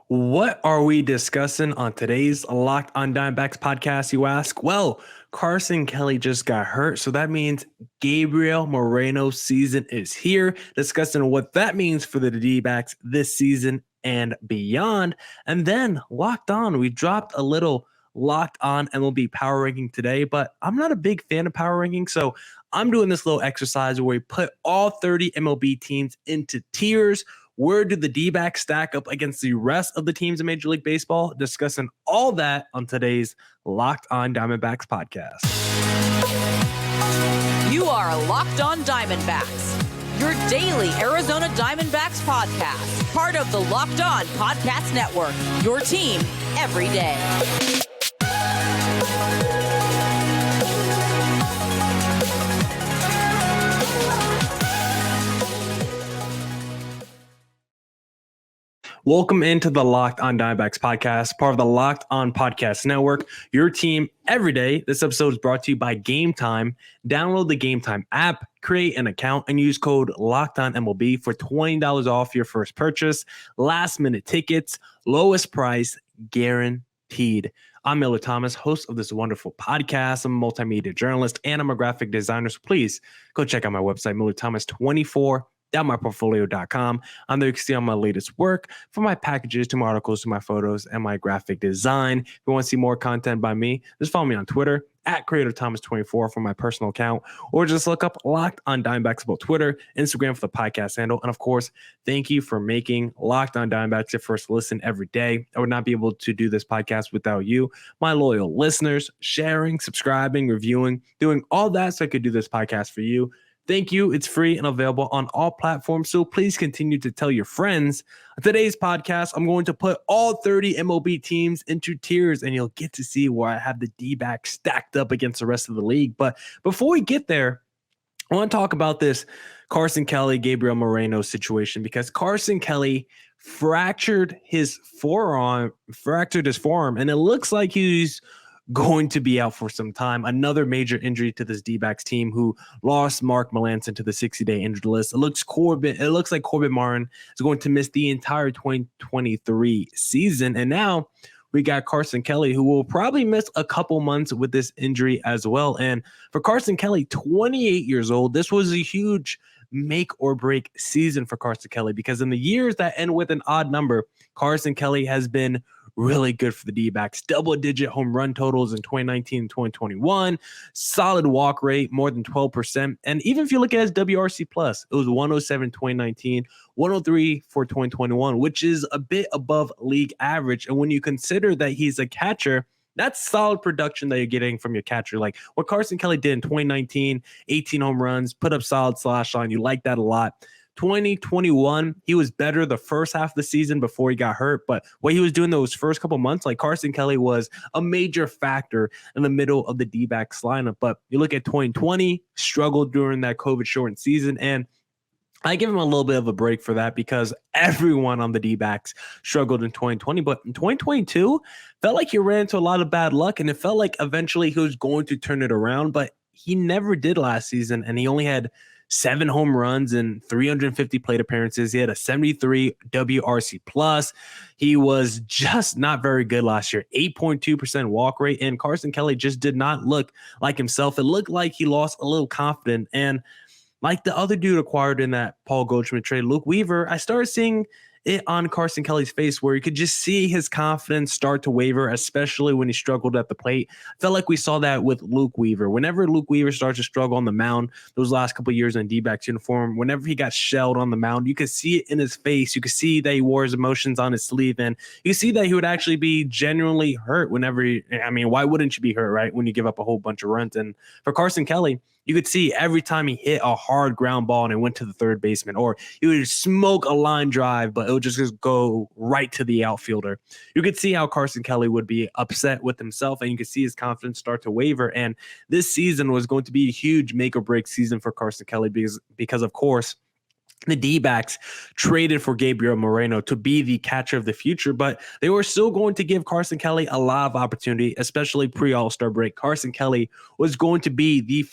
What are we discussing on today's Locked on Diamondbacks podcast, you ask? Well, Carson Kelly just got hurt, so that means Gabriel Moreno's season is here, discussing what that means for the D-backs this season and beyond. And then Locked on, we dropped a little Locked on MLB power ranking today, but I'm not a big fan of power ranking, so I'm doing this little exercise where we put all 30 MLB teams into tiers. Where do the D-backs stack up against the rest of the teams in Major League Baseball? Discussing all that on today's Locked on Diamondbacks podcast. You are Locked on Diamondbacks, your daily Arizona Diamondbacks podcast. Part of the Locked on Podcast Network, your team every day. Welcome into the Locked on Diamondbacks podcast, part of the Locked on Podcast Network, your team every day. This episode is brought to you by GameTime. Download the GameTime app, create an account, and use code LOCKEDONMLB for $20 off your first purchase. Last minute tickets, lowest price, guaranteed. I'm Miller Thomas, host of this wonderful podcast. I'm a multimedia journalist and I'm a graphic designer. So please go check out my website, MillerThomas24.myportfolio.com. On there, you can see all my latest work, from my packages to my articles to my photos and my graphic design. If you want to see more content by me, just follow me on Twitter at CreatorThomas24 for my personal account, or just look up Locked on Diamondbacks about Twitter, Instagram for the podcast handle. And of course, thank you for making Locked on Diamondbacks your first listen every day. I would not be able to do this podcast without you, my loyal listeners, sharing, subscribing, reviewing, doing all that so I could do this podcast for you. Thank you. It's free and available on all platforms, so please continue to tell your friends. On today's podcast, I'm going to put all 30 MLB teams into tiers, and you'll get to see where I have the D-backs stacked up against the rest of the league. But before we get there, I want to talk about this Carson Kelly, Gabriel Moreno situation, because Carson Kelly fractured his forearm, and it looks like he's going to be out for some time. Another major injury to this D-backs team who lost Mark Melancon to the 60-day injured list. It looks like Corbin Martin is going to miss the entire 2023 season. And now we got Carson Kelly, who will probably miss a couple months with this injury as well. And for Carson Kelly, 28 years old, this was a huge make or break season for Carson Kelly, because in the years that end with an odd number, Carson Kelly has been really good for the D-backs. Double-digit home run totals in 2019 and 2021. Solid walk rate, more than 12%. And even if you look at his WRC+, it was 107 in 2019, 103 for 2021, which is a bit above league average. And when you consider that he's a catcher, that's solid production that you're getting from your catcher. Like what Carson Kelly did in 2019, 18 home runs, put up solid slash line. You like that a lot. 2021, he was better the first half of the season before he got hurt, but what he was doing those first couple months, like Carson Kelly was a major factor in the middle of the D-backs lineup. But you look at 2020, struggled during that COVID-shortened season, and I give him a little bit of a break for that because everyone on the D-backs struggled in 2020. But in 2022, felt like he ran into a lot of bad luck, and it felt like eventually he was going to turn it around, but he never did last season, and he only had 7 home runs and 350 plate appearances. He had a 73 WRC+. He was just not very good last year. 8.2% walk rate, and Carson Kelly just did not look like himself. It looked like he lost a little confidence. And like the other dude acquired in that Paul Goldschmidt trade, Luke Weaver, I started seeing it on Carson Kelly's face where you could just see his confidence start to waver, especially when he struggled at the plate. I felt like we saw that with Luke Weaver. Whenever Luke Weaver started to struggle on the mound those last couple of years in D-backs uniform, whenever he got shelled on the mound, you could see it in his face. You could see that he wore his emotions on his sleeve, and you see that he would actually be genuinely hurt whenever why wouldn't you be hurt, right, when you give up a whole bunch of runs? And for Carson Kelly, you could see every time he hit a hard ground ball and it went to the third baseman, or he would smoke a line drive, but it would just go right to the outfielder. You could see how Carson Kelly would be upset with himself, and you could see his confidence start to waver. And this season was going to be a huge make or break season for Carson Kelly because of course, the D-backs traded for Gabriel Moreno to be the catcher of the future, but they were still going to give Carson Kelly a lot of opportunity, especially pre-All-Star break. Carson Kelly was going to be the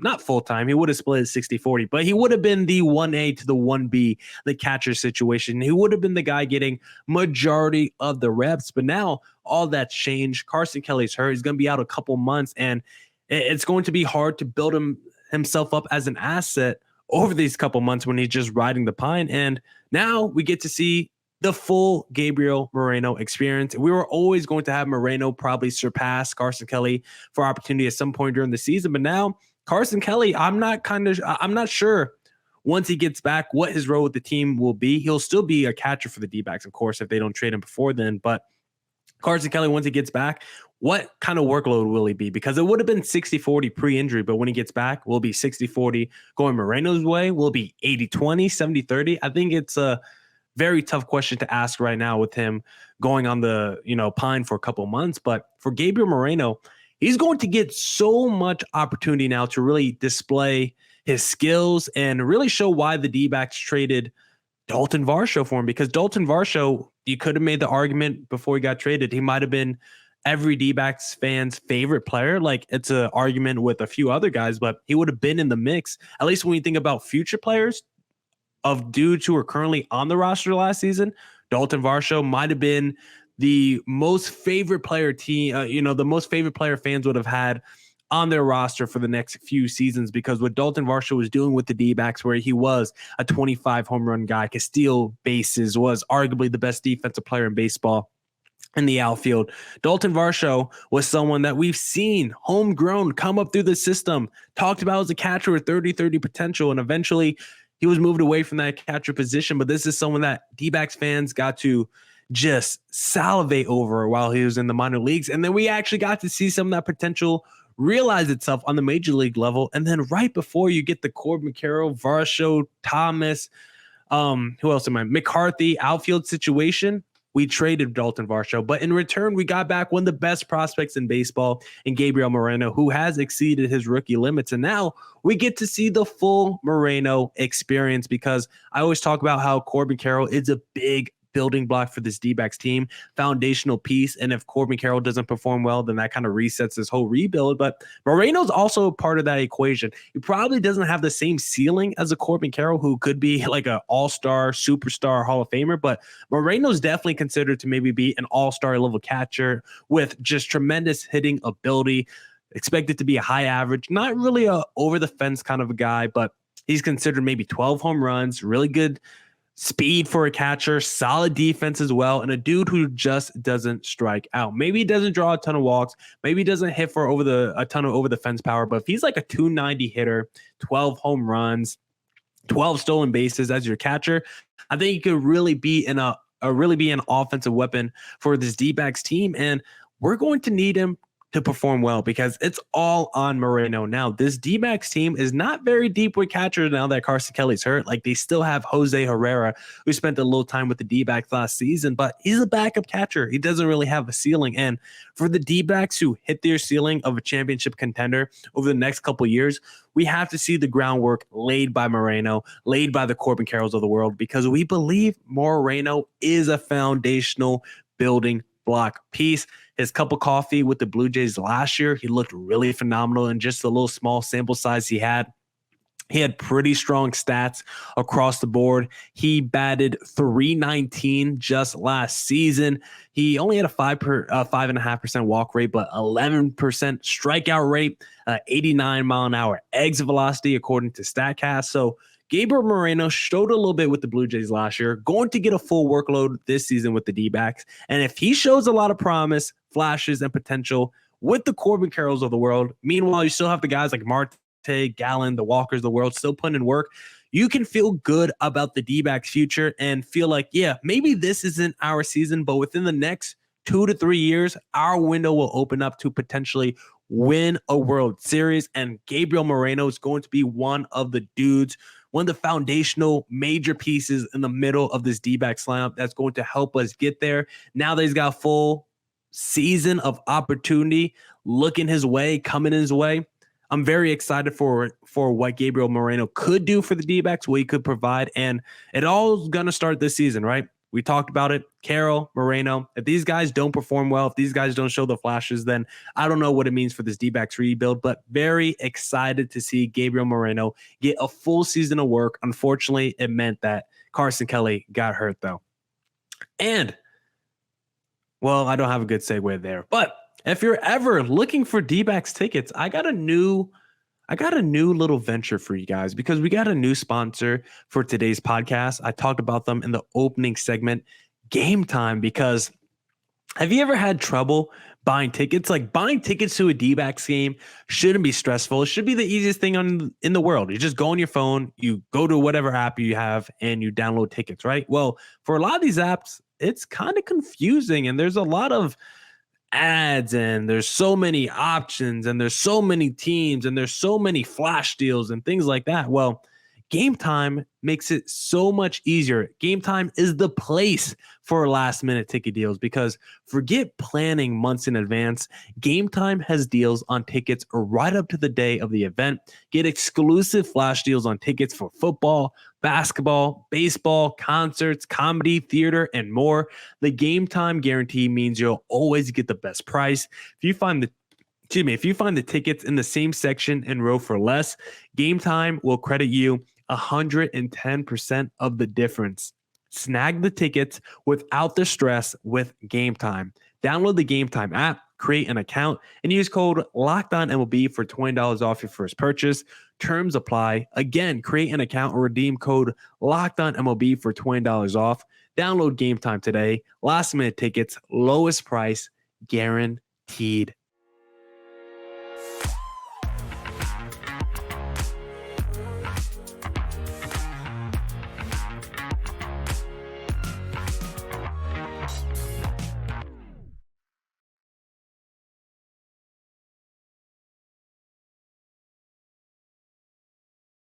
not full-time, he would have split 60-40, but he would have been the 1A to the 1B, the catcher situation. He would have been the guy getting majority of the reps, but now all that's changed. Carson Kelly's hurt. He's going to be out a couple months, and it's going to be hard to build himself up as an asset over these couple months when he's just riding the pine. And now we get to see the full Gabriel Moreno experience. We were always going to have Moreno probably surpass Carson Kelly for opportunity at some point during the season. But now Carson Kelly, I'm not sure once he gets back what his role with the team will be. He'll still be a catcher for the D-backs, of course, if they don't trade him before then. But Carson Kelly, once he gets back, what kind of workload will he be? Because it would have been 60-40 pre-injury, but when he gets back, will be 60-40 going Moreno's way? Will it be 80-20, 70-30? I think it's a very tough question to ask right now with him going on the pine for a couple months. But for Gabriel Moreno, he's going to get so much opportunity now to really display his skills and really show why the D-backs traded Dalton Varsho for him, because Dalton Varsho, you could have made the argument before he got traded, he might have been every D-backs fan's favorite player. Like, it's an argument with a few other guys, but he would have been in the mix. At least when you think about future players of dudes who are currently on the roster last season, Dalton Varsho might have been the most favorite player the most favorite player fans would have had on their roster for the next few seasons, because what Dalton Varsho was doing with the D-backs, where he was a 25 home run guy, could steal bases, was arguably the best defensive player in baseball in the outfield. Dalton Varsho was someone that we've seen homegrown come up through the system, talked about as a catcher with 30-30 potential, and eventually he was moved away from that catcher position. But this is someone that D-backs fans got to just salivate over while he was in the minor leagues. And then we actually got to see some of that potential realize itself on the major league level. And then right before you get the Corbin Carroll, Varsho, Thomas, McCarthy outfield situation, we traded Dalton Varsho. But in return, we got back one of the best prospects in baseball in Gabriel Moreno, who has exceeded his rookie limits. And now we get to see the full Moreno experience, because I always talk about how Corbin Carroll is a big building block for this D-backs team, foundational piece. And if Corbin Carroll doesn't perform well, then that kind of resets this whole rebuild. But Moreno's also part of that equation. He probably doesn't have the same ceiling as a Corbin Carroll, who could be like an all-star, superstar, Hall of Famer. But Moreno's definitely considered to maybe be an all-star level catcher with just tremendous hitting ability, expected to be a high average, not really a over-the-fence kind of a guy, but he's considered maybe 12 home runs, really good speed for a catcher, solid defense as well, and a dude who just doesn't strike out. Maybe he doesn't draw a ton of walks, maybe he doesn't hit for a ton of over the fence power, but if he's like a 290 hitter, 12 home runs, 12 stolen bases as your catcher, I think he could really be an offensive weapon for this D-backs team. And we're going to need him to perform well, because it's all on Moreno now. This D-backs team is not very deep with catchers now that Carson Kelly's hurt. Like, they still have Jose Herrera, who spent a little time with the D-backs last season, but he's a backup catcher. He doesn't really have a ceiling. And for the D-backs who hit their ceiling of a championship contender over the next couple of years, we have to see the groundwork laid by Moreno, laid by the Corbin Carrolls of the world, because we believe Moreno is a foundational building block piece. His cup of coffee with the Blue Jays last year, he looked really phenomenal in just a little small sample size he had. He had pretty strong stats across the board. He batted .319 just last season. He only had a 5.5% walk rate, but 11% strikeout rate, 89 mile an hour exit velocity according to StatCast. So Gabriel Moreno showed a little bit with the Blue Jays last year, going to get a full workload this season with the D-backs. And if he shows a lot of promise, flashes, and potential with the Corbin Carrolls of the world, meanwhile, you still have the guys like Marte, Gallen, the Walkers of the world still putting in work, you can feel good about the D-backs future and feel like, yeah, maybe this isn't our season, but within the next 2 to 3 years, our window will open up to potentially win a World Series. And Gabriel Moreno is going to be one of the dudes, one of the foundational major pieces in the middle of this D-backs lineup that's going to help us get there. Now that he's got a full season of opportunity looking his way, coming his way, I'm very excited for what Gabriel Moreno could do for the D-backs, what he could provide, and it all is going to start this season, right? We talked about it. Carroll, Moreno. If these guys don't perform well, if these guys don't show the flashes, then I don't know what it means for this D-backs rebuild, but very excited to see Gabriel Moreno get a full season of work. Unfortunately, it meant that Carson Kelly got hurt, though. And, well, I don't have a good segue there, but if you're ever looking for D-backs tickets, I got a new little venture for you guys because we got a new sponsor for today's podcast. I talked about them in the opening segment, GameTime, because have you ever had trouble buying tickets? Like buying tickets to a D-backs game shouldn't be stressful. It should be the easiest thing in the world. You just go on your phone, you go to whatever app you have and you download tickets, right? Well, for a lot of these apps, it's kind of confusing and there's a lot of ads and there's so many options and there's so many teams and there's so many flash deals and things like that. Well, GameTime makes it so much easier. GameTime is the place for last minute ticket deals because forget planning months in advance. GameTime has deals on tickets right up to the day of the event. Get exclusive flash deals on tickets for football, basketball, baseball, concerts, comedy, theater, and more. The GameTime guarantee means you'll always get the best price. If you find the tickets in the same section and row for less, GameTime will credit you 110% of the difference. Snag the tickets without the stress with GameTime. Download the GameTime app, create an account, and use code LOCKEDONMLB for $20 off your first purchase. Terms apply. Again, create an account or redeem code LOCKEDONMLB for $20 off. Download GameTime today. Last minute tickets, lowest price, guaranteed